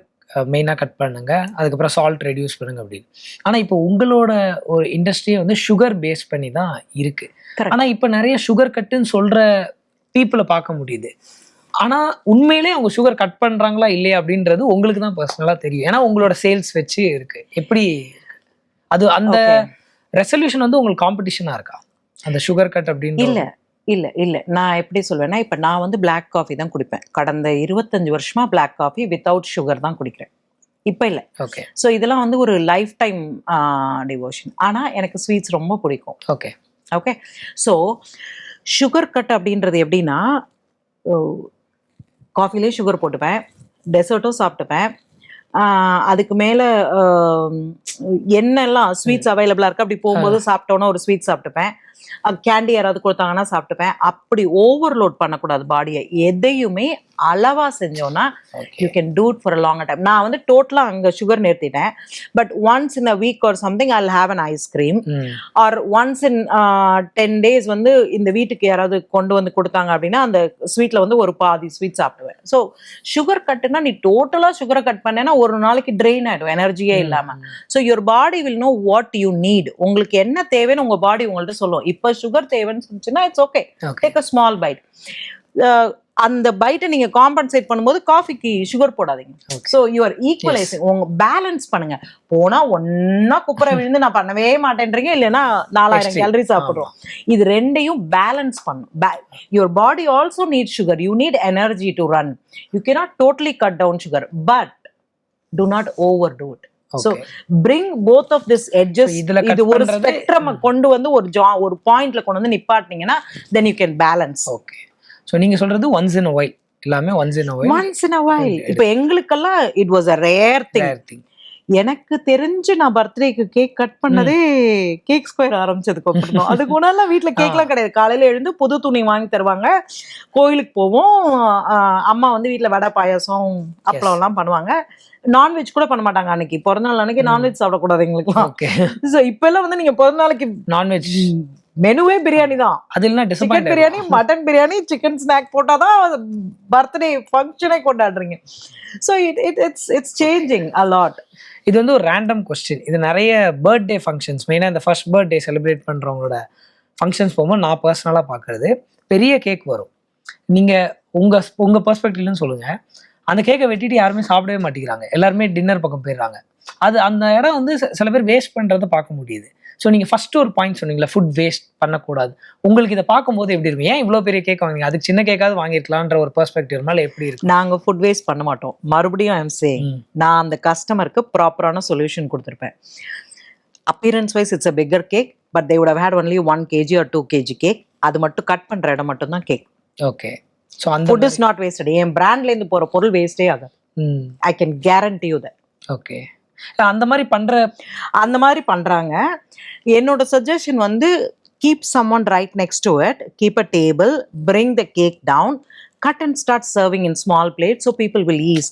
மெயினாக கட் பண்ணுங்க, அதுக்கப்புறம் சால்ட் ரெடியூஸ் பண்ணுங்க அப்படின்னு. ஆனால் இப்போ உங்களோட ஒரு இண்டஸ்ட்ரியே வந்து சுகர் பேஸ் பண்ணி தான் இருக்கு. ஆனால் இப்போ நிறைய சுகர் கட்டுன்னு சொல்ற பீப்புளை பார்க்க முடியுது. ஆனால் உண்மையிலே அவங்க சுகர் கட் பண்ணுறாங்களா இல்லையா அப்படின்றது உங்களுக்கு தான் பர்சனலாக தெரியும். ஏன்னா உங்களோட சேல்ஸ் வச்சு இருக்கு. எப்படி அது அந்த ரெசல்யூஷன் வந்து உங்களுக்கு காம்படிஷனாக இருக்கா அந்த சுகர் கட் அப்படின்னு? இல்லை நான் எப்படி சொல்வேன்னா, இப்போ நான் வந்து பிளாக் காஃபி தான் குடிப்பேன். கடந்த 25 வருஷமா பிளாக் காஃபி வித்தவுட் சுகர் தான் குடிக்கிறேன். இப்போ இல்லை. ஓகே. ஸோ இதெல்லாம் வந்து ஒரு லைஃப் டைம் டிவோஷன். ஆனால் எனக்கு ஸ்வீட்ஸ் ரொம்ப பிடிக்கும். ஓகே. ஸோ சுகர் கட் அப்படின்றது எப்படின்னா, காஃபிலே சுகர் போட்டுப்பேன், டெசர்ட்டும் சாப்பிட்டுப்பேன், அதுக்கு மேல என்னெல்லாம் ஸ்வீட்ஸ் அவைலபிளா இருக்கு அப்படி போகும்போது சாப்பிட்டோன்னா ஒரு ஸ்வீட் சாப்பிட்டுப்பேன். கேண்டி யாராவது கொடுத்தாங்கன்னா சாப்பிட்டுப்பேன். அப்படி ஓவர்லோட் பண்ணக்கூடாது பாடியை. எதையுமே அளவா செஞ்சோம்னா you can do it for a long time. நான் வந்து டோட்டலா அங்க சுகர் நிறுத்திட்டேன். But once in a week or something I have an ice cream or once in 10 days வந்து இந்த வீட்டுக்கு யாராவது கொண்டு வந்து கொடுத்தாங்க அப்படின்னா அந்த ஸ்வீட்ல வந்து ஒரு பாதி ஸ்வீட் சாப்பிடுவேன். ஸோ சுகர் கட்டுனா நீ டோட்டலா சுகரை கட் பண்ணேன்னா ஒரு நாளைக்கு ட்ரெயின் ஆயிடும் எனர்ஜியே இல்லாம. So your body will know what you need. உங்களுக்கு என்ன தேவைன்னு உங்க பாடி உங்கள்ட்ட சொல்லும். இப்போ சுகர் தேவைன்னு சொல்லிச்சுன்னா it's okay, take a small bite. அந்த பைட்டை நீங்க காம்பன்சேட் பண்ணும்போது காஃபிக்கு சுகர் போடாதீங்க. So you're equalising. உங்க பேலன்ஸ் பண்ணுங்க. போனா ஒன்னா குப்புற விழுந்து நான் பண்ணவே மாட்டேன்றீங்க, இல்லைன்னா 4000 கேலரி சாப்பிடுறோம். இது ரெண்டையும் பேலன்ஸ் பண்ணும். Your body also need sugar. You need energy to run. You cannot totally cut down sugar, but do not overdo it. So bring both of this edges. இது ஒரு ஸ்பெக்ட்ரம் கொண்டு வந்து ஒரு பாயிண்ட்ல கொண்டு வந்து நிப்பாட்டினீங்கன்னா then you can balance. Okay. So நீங்க சொல்றது once in a while, எல்லாமே once in a while. once in a while. இப்போ எங்களுக்கெல்லாம் it was a rare thing. எனக்கு தெரிஞ்சு நான் பர்த்டேக்கு கேக் கட் பண்ணதே கேக் ஸ்கொயர் ஆரம்பிச்சதுக்கு அப்புறம். அதுக்கு முன்னாடி வீட்டுல கேக்லாம் கிடையாது. காலையில எழுந்து புது துணி வாங்கி தருவாங்க, கோயிலுக்கு போவோம், அம்மா வந்து வீட்டுல வடை பாயாசம் அப்பளம் எல்லாம் பண்ணுவாங்க. நான்வெஜ் கூட பண்ண மாட்டாங்க அன்னைக்கு. பிறந்தநாள் அன்னைக்கு நான்வெஜ் சாப்பிடக்கூடாது எங்களுக்குலாம். இப்ப எல்லாம் வந்து நீங்க பிறந்த நாளைக்கு நான்வெஜ் மெனுவே பிரியாணி தான். அது இல்ல chicken biryani, mutton biryani, chicken snack போட்டாதான் பர்த்டே ஃபங்க்ஷனே கொண்டாடுறீங்க. So it's changing a lot. இது வந்து ஒரு ரேண்டம் கொஸ்டின். இது நிறைய பர்த்டே ஃபங்க்ஷன்ஸ், மெயினாக இந்த ஃபர்ஸ்ட் பர்த்டே செலிப்ரேட் பண்ணுறவங்களோட ஃபங்க்ஷன்ஸ் போகும்போது நான் பர்சனலாக பார்க்குறது, பெரிய கேக் வரும். நீங்கள் உங்கள் பெர்ஸ்பெக்டிவ்லன்னு சொல்லுங்கள். அந்த கேக்கை வெட்டிட்டு யாருமே சாப்பிடவே மாட்டேங்கிறாங்க, எல்லாருமே டின்னர் பக்கம் போயிடுறாங்க. அது அந்த இடம் வந்து சில பேர் வேஸ்ட் பண்ணுறதை பார்க்க முடியுது. ஸோ நீங்கள் ஃபஸ்ட்டு ஒரு பாயிண்ட் சொன்னீங்களா, ஃபுட் வேஸ்ட் பண்ணக்கூடாது. உங்களுக்கு இதை பார்க்கும்போது எப்படி இருக்கும்? ஏன் இவ்வளோ பெரிய கேக் வாங்கினீங்க? அதுக்கு சின்ன கேக்காவது வாங்கிருக்கலான்ற ஒரு பெர்ஸ்பெக்டிவ் மேலே எப்படி இருக்கு? நாங்கள் ஃபுட் வேஸ்ட் பண்ண மாட்டோம். மறுபடியும் ஐம் சேயிங், நான் அந்த கஸ்டமருக்கு ப்ராப்பரான சொல்யூஷன் கொடுத்துருப்பேன். Appearance wise it's a bigger cake, but they would have had only 1 kg or 2 kg cake. அது மட்டும் கட் பண்ணுற இடம் மட்டும் தான் கேக். ஓகே. ஸோ அந்த ஃபுட் இஸ் நாட் வேஸ்டட். என் பிராண்ட்லேருந்து போகிற பொருள் வேஸ்டே ஆகாது. I can guarantee you that. Okay. அந்த மாதிரி பண்றாங்க. என்னோட சஜஷன் வந்து keep someone right next to it, keep a table, bring the cake down, cut and start serving in small plates so people will eat.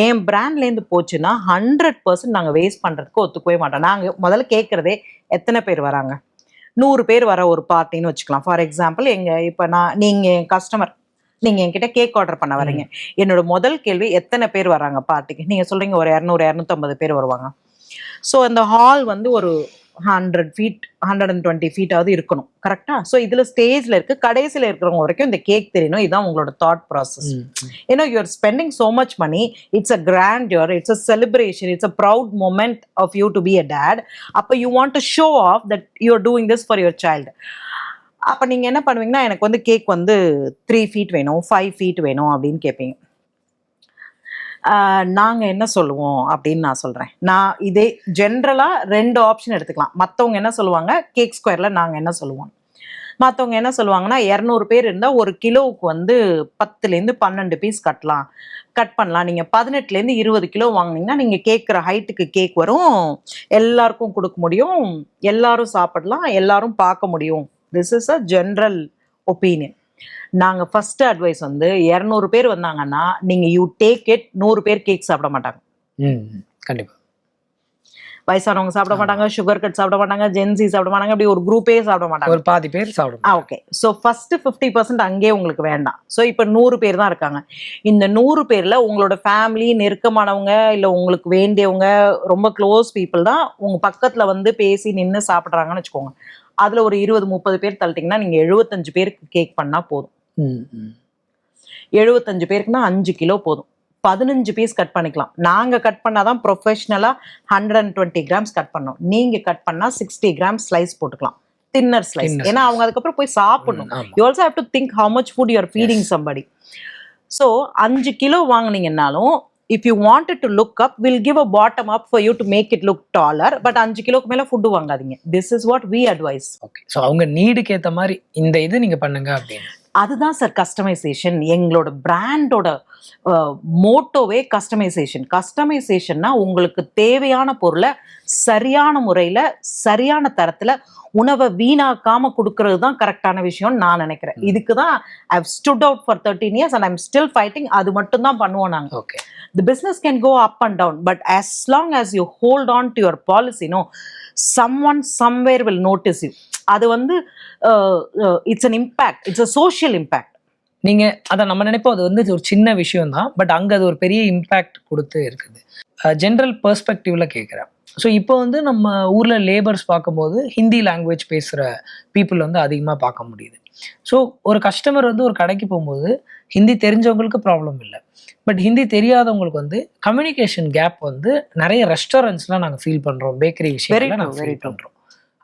ஏன் பிராண்ட்லேருந்து போச்சுன்னா 100% நாங்கள் waste பண்ணுறதுக்கு ஒத்துக்கவே மாட்டோம். நாங்கள் முதல்ல கேட்குறதே எத்தனை பேர் வராங்க. 100 பேர் வர ஒரு பார்ட்டின்னு வச்சுக்கலாம். ஃபார் எக்ஸாம்பிள் இப்போ நீங்கள் என் கஸ்டமர், நீங்கள் என்கிட்ட கேக் ஆர்டர் பண்ண வரீங்க. என்னோட முதல் கேள்வி எத்தனை பேர் வராங்க பார்ட்டிக்கு. நீங்கள் சொல்கிறீங்க ஒரு 200-250 பேர் வருவாங்க. ஸோ அந்த ஹால் வந்து ஒரு 100 feet 120 feet இருக்கணும், கரெக்டாக? ஸோ இதில் ஸ்டேஜில் இருக்குது, கடைசியில் இருக்கிறவங்க வரைக்கும் இந்த கேக் தெரியணும். இதுதான் உங்களோட தாட் ப்ராசஸ். ஏன்னா you're spending so much money. It's a grandeur, it's a celebration, it's a proud moment of you to be a dad. அப்போ you want to show off that you are doing this for your child. அப்போ நீங்கள் என்ன பண்ணுவீங்கன்னா, எனக்கு வந்து cake வந்து 3 feet வேணும், 5 feet வேணும் அப்படின்னு கேட்பீங்க. நாங்கள் என்ன சொல்லுவோம் அப்படின்னு நான் சொல்கிறேன். நான் இதே ஜென்ரலாக 2 ஆப்ஷன் எடுத்துக்கலாம். மற்றவங்க என்ன சொல்லுவாங்க, கேக் ஸ்கொயரில் நாங்கள் என்ன சொல்லுவோம். மற்றவங்க என்ன சொல்லுவாங்கன்னா, 200 பேர் இருந்தால் 1 கிலோவுக்கு வந்து 10லேருந்து 12 பீஸ் கட் பண்ணலாம். நீங்கள் 18லேருந்து 20 கிலோ வாங்கினீங்கன்னா நீங்கள் கேட்குற ஹைட்டுக்கு கேக் வரும், எல்லாருக்கும் கொடுக்க முடியும், எல்லாரும் சாப்பிடலாம், எல்லாரும் பார்க்க முடியும். This is a general opinion. நாங்கள் ஃபர்ஸ்ட் அட்வைஸ் வந்து 200 பேர் வந்தாங்கன்னா நீங்கள் யூ டேக் இட். 100 பேர் கேக் சாப்பிட மாட்டாங்க. கண்டிப்பாக. வயசானவங்க சாப்பிட மாட்டாங்க, சுகர் கட் சாப்பிட மாட்டாங்க, ஜென்சி சாப்பிட மாட்டாங்க, அப்படி ஒரு குரூப்பே சாப்பிட மாட்டாங்க, ஒரு பாதி பேர் சாப்பிடுவாங்க. ஓகே. ஸோ ஃபர்ஸ்ட் 50% அங்கேயே உங்களுக்கு வேண்டாம். ஸோ இப்போ 100 பேர் தான் இருக்காங்க. இந்த 100 பேரில் உங்களோட ஃபேமிலி, நெருக்கமானவங்க, இல்லை உங்களுக்கு வேண்டியவங்க, ரொம்ப க்ளோஸ் பீப்புள் தான் உங்கள் பக்கத்தில் வந்து பேசி நின்று சாப்பிட்றாங்கன்னு வச்சுக்கோங்க. அதில் ஒரு 20-30 பேர் தள்ளிட்டிங்கன்னா நீங்கள் 75 பேருக்கு கேக் பண்ணால் போதும். 75 பேருக்குன்னா 5 கிலோ போதும். 15 பீஸ் கட் பண்ணிக்கலாம். நாங்கள் கட் பண்ணாதான் ப்ரொஃபஷ்னலாக 120 grams கட் பண்ணோம். நீங்கள் கட் பண்ணால் 60 grams ஸ்லைஸ் போட்டுக்கலாம், தின்னர் ஸ்லைஸ். ஏன்னா அவங்க அதுக்கப்புறம் போய் சாப்பிடணும். You also have to think how much food you are feeding somebody. So 5 kilo வாங்கினீங்கன்னாலும் if you wanted to look up, we'll give a bottom up for you to make it look taller. But 5 கிலோக்கு மேல food வாங்காதீங்க. This is what we advise. Okay. So அவங்க நீடுக்கு ஏத்த மாதிரி இந்த இது நீங்க பண்ணுங்க அப்படின்னு. அதுதான் சார் கஸ்டமைசேஷன். எங்களோட பிராண்டோட மோட்டோவே கஸ்டமைசேஷன். கஸ்டமைசேஷன்னா உங்களுக்கு தேவையான பொருளை சரியான முறையில் சரியான தரத்தில் உணவை வீணாக்காம கொடுக்கறது தான் கரெக்டான விஷயம்னு நான் நினைக்கிறேன். இதுக்கு தான் I have stood out for 13 years and I'm still fighting. அது மட்டும் தான் பண்ணுவோம் நாங்கள். Okay, the business can go up and down, but as long as you hold on to your policy, no, someone somewhere will notice you. அது வந்து it's an impact, it's a social impact. நீங்க அதை நம்ம நினைப்போம் அது வந்து ஒரு சின்ன விஷயம் தான், பட் அங்க அது ஒரு பெரிய இம்பேக்ட் கொடுத்து இருக்குது. ஜென்ரல் பெர்ஸ்பெக்டிவ்ல கேட்குறேன். ஸோ இப்போ வந்து நம்ம ஊர்ல லேபர்ஸ் பார்க்கும்போது ஹிந்தி லாங்குவேஜ் பேசுகிற பீப்புள் வந்து அதிகமாக பார்க்க முடியுது. ஸோ ஒரு கஸ்டமர் வந்து ஒரு கடைக்கு போகும்போது ஹிந்தி தெரிஞ்சவங்களுக்கு ப்ராப்ளம் இல்லை, பட் ஹிந்தி தெரியாதவங்களுக்கு வந்து கம்யூனிகேஷன் கேப் வந்து நிறைய ரெஸ்டாரண்ட்ஸ்லாம் நாங்கள் ஃபீல் பண்ணுறோம், பேக்கரி விஷயத்தில் நாங்கள் ஃபீல் பண்ணுறோம்.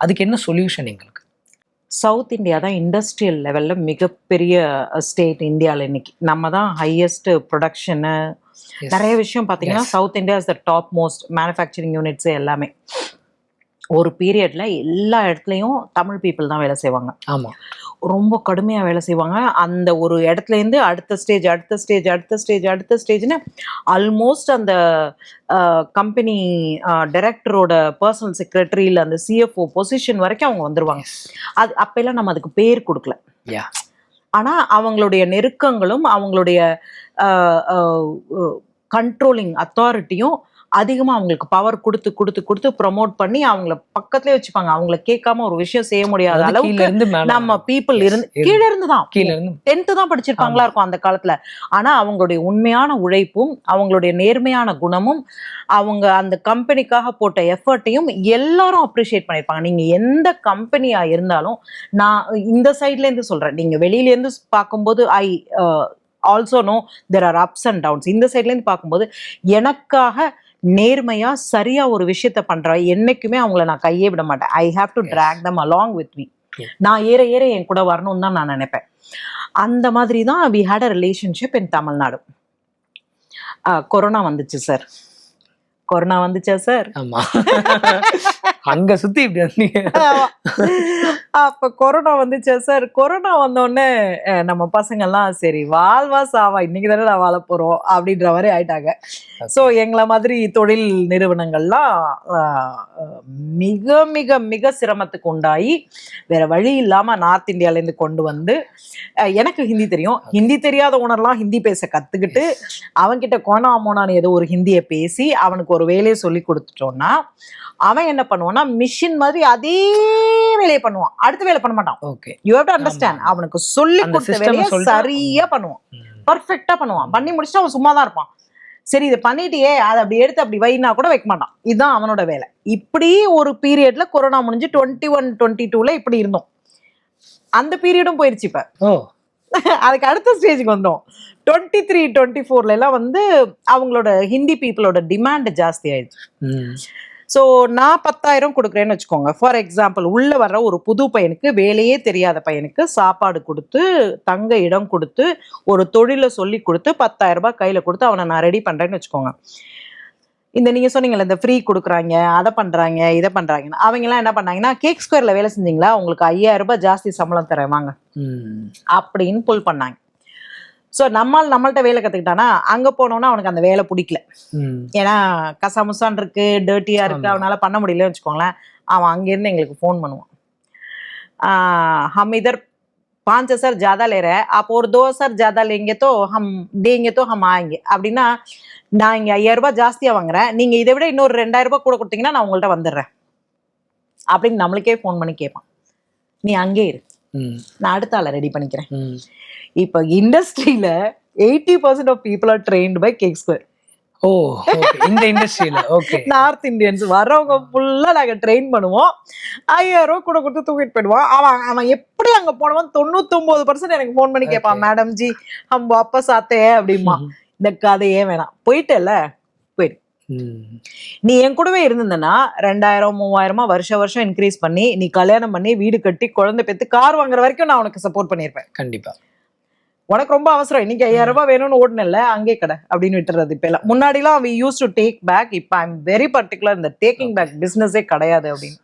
அதுக்கு என்ன சொல்யூஷன் எங்களுக்கு? சவுத் இந்தியா தான் இண்டஸ்ட்ரியல் லெவலில் மிகப்பெரிய ஸ்டேட் இந்தியாவில். இன்னைக்கு நம்ம தான் ஹையஸ்ட் ப்ரொடக்ஷனு நிறைய விஷயம் பார்த்தீங்கன்னா south India is the top most manufacturing units எல்லாமே. ஒரு பீரியட்ல எல்லா இடத்துலையும் தமிழ் பீப்புள் தான் வேலை செய்வாங்க. ஆமாம், ரொம்ப கடுமையாக வேலை செய்வாங்க. அந்த ஒரு இடத்துலேருந்து அடுத்த ஸ்டேஜ் அடுத்த ஸ்டேஜ் அடுத்த ஸ்டேஜ் அடுத்த ஸ்டேஜ்னு ஆல்மோஸ்ட் அந்த கம்பெனி டைரக்டரோட பர்சனல் செக்ரட்டரியில் அந்த சிஎஃப்ஓ பொசிஷன் வரைக்கும் அவங்க வந்துடுவாங்க. அது அப்போல்லாம் நம்ம அதுக்கு பேர் கொடுக்கல. ஆனால் அவங்களுடைய நெருக்கங்களும் அவங்களுடைய கண்ட்ரோலிங் அத்தாரிட்டியும் அதிகமாக அவங்களுக்கு பவர் கொடுத்து கொடுத்து கொடுத்து ப்ரொமோட் பண்ணி அவங்கள பக்கத்துலேயே வச்சுப்பாங்க. அவங்கள கேட்காம ஒரு விஷயம் செய்ய முடியாத அளவுக்கு நம்ம பீப்புள் கீழே இருந்து தான் 10th தான் படிச்சிருப்பாங்களா இருக்கும் அந்த காலத்துல. ஆனா அவங்களுடைய உண்மையான உழைப்பும் அவங்களுடைய நேர்மையான குணமும் அவங்க அந்த கம்பெனிக்காக போட்ட எஃபர்ட்டையும் எல்லாரும் அப்ரிஷியேட் பண்ணியிருப்பாங்க. நீங்க எந்த கம்பெனியா இருந்தாலும், நான் இந்த சைட்ல இருந்து சொல்றேன், நீங்க வெளியில இருந்து பார்க்கும்போது I also know there are ups and downs. இந்த சைட்ல இருந்து பார்க்கும்போது எனக்காக நேர்மையா சரியா ஒரு விஷயத்த பண்ற என்னைக்குமே அவங்கள நான் கையே விட மாட்டேன். I have to drag them along with me. நான் ஏற ஏற என் கூட வரணும்னு தான் நான் நினைப்பேன். அந்த மாதிரி தான் we had a relationship in Tamil Nadu. Corona வந்துச்சு சார். கொரோனா வந்துச்சா சார்? ஆமா, அங்க சுத்தி இப்படி வந்தீங்க. அப்ப கொரோனா வந்துச்சா சார்? கொரோனா வந்தோடனே நம்ம பசங்கள்லாம் சரி வாழ்வா சாவா இன்னைக்கு தானே நான் வாழ போறோம் அப்படின்ற மாதிரி ஆயிட்டாங்க. ஸோ எங்களை மாதிரி தொழில் நிறுவனங்கள்லாம் மிக மிக மிக சிரமத்துக்கு உண்டாகி வேற வழி இல்லாம நார்த் இந்தியாவிலேருந்து கொண்டு வந்து, எனக்கு ஹிந்தி தெரியும், ஹிந்தி தெரியாத ஓனர்லாம் ஹிந்தி பேச கத்துக்கிட்டு அவன்கிட்ட கோனா மோனான்னு ஏதோ ஒரு ஹிந்தியை பேசி அவனுக்கு ஒரு வேலையை சொல்லி கொடுத்துட்டோம்னா அவன் என்ன பண்ணுவான்னா மிஷின் மாதிரி அதே வேலையை பண்ணுவான், அடுத்த வேலை பண்ண மாட்டான். Okay, you have to understand. அவனுக்கு சொல்லி கொடுத்த வேலையை சரியா பண்ணுவான், பர்ஃபெக்டா பண்ணுவான். பண்ணி முடிச்சுட்டு அவன் சும்மா தான் இருப்பான். சரி இதை பண்ணிட்டியே அதை அப்படி எடுத்து அப்படி வைனா கூட வைக்க மாட்டான். இதுதான் அவனோட வேலை. இப்படி ஒரு பீரியட்ல கொரோனா முடிஞ்சு 21-22ல இப்படி இருந்தோம். அந்த பீரியடும் போயிருச்சு. இப்ப அதுக்கு அடுத்த ஸ்டேஜுக்கு வந்தோம். 23-24 எல்லாம் வந்து அவங்களோட ஹிந்தி பீப்புளோட டிமாண்ட் ஜாஸ்தி ஆயிடுச்சு. ஸோ நான் 10,000 கொடுக்குறேன்னு வச்சுக்கோங்க. ஃபார் எக்ஸாம்பிள், உள்ள வர்ற ஒரு புது பையனுக்கு, வேலையே தெரியாத பையனுக்கு சாப்பாடு கொடுத்து தங்க இடம் கொடுத்து ஒரு தொழிலை சொல்லி கொடுத்து 10,000 ரூபாய் கையில கொடுத்து அவனை நான் ரெடி பண்றேன்னு வச்சுக்கோங்க. இந்த நீங்க சொன்னீங்கல்ல இந்த ஃப்ரீ கொடுக்குறாங்க, அதை பண்றாங்க, இதை பண்றாங்கன்னு, அவங்க எல்லாம் என்ன பண்ணாங்கன்னா, கேக் ஸ்கொயர்ல வேலை செஞ்சீங்களா, உங்களுக்கு 5,000 ரூபாய் ஜாஸ்தி சம்பளம் தரேன் வாங்க அப்படின்னு புல் பண்ணாங்க. ஸோ நம்மள்ட்ட வேலை கற்றுக்கிட்டானா அங்கே போனோன்னா அவனுக்கு அந்த வேலை பிடிக்கல. ஏன்னா கசாமுசான் இருக்கு, டர்ட்டியாக இருக்கு, அவனால பண்ண முடியலன்னு வச்சுக்கோங்களேன். அவன் அங்கேருந்து எங்களுக்கு ஃபோன் பண்ணுவான், हम इधर 5,000 ज़्यादा ले रहे हैं, आप और 2,000 ज़्यादा लेंगे तो हम देंगे तो हम आएंगे. அப்படின்னா நான் இங்கே 5,000 ரூபாய் ஜாஸ்தியாக வாங்குறேன், நீங்கள் இதை விட இன்னொரு 2,000 ரூபாய் கூட கொடுத்தீங்கன்னா நான் உங்கள்கிட்ட வந்துடுறேன் அப்படின்னு நம்மளுக்கே ஃபோன் பண்ணி கேட்பான். நீ அங்கே இரு, நான் அடுத்த ஆளை ரெடி பண்ணிக்கிறேன். இப்போ இண்டஸ்ட்ரியில 80% of people are trained by cake square. ஓ, இந்த இண்டஸ்ட்ரியில ஓகே. நார்த் இந்தியன்ஸ் வர்றவங்க ஃபுல்லா நாங்க ட்ரெயின் பண்ணுவோம். 5,000 ரூபாய் கூட கொடுத்து தூக்கிட்டு போயிடுவான். அவன் எப்படி அங்க போனவன் 99% எனக்கு ஃபோன் பண்ணி கேட்பான், மேடம் ஜி ஹம் வாப்பஸ் ஆத்தே அப்படிமா. இந்த கதையே வேணாம், போயிட்டல போயிடு. நீ என் கூடவே இருந்திருந்தனா 2,000-3,000 வருஷம் இன்க்ரீஸ் பண்ணி நீ கல்யாணம் பண்ணி வீடு கட்டி குழந்தை பெற்று கார் வாங்குற வரைக்கும் நான் உனக்கு சப்போர்ட் பண்ணியிருப்பேன். கண்டிப்பா. உனக்கு ரொம்ப அவசரம், இன்னைக்கு 5,000 ரூபாய் வேணும்னு ஓடுனல, அங்கே கடை அப்படின்னு விட்டுறது. இப்ப எல்லாம் முன்னாடிலாம் we used to take back. இப்போ ஐ எம் வெரி பர்டிகுலர், இந்த டேக்கிங் பேக் பிசினஸே கிடையாது அப்படின்னு.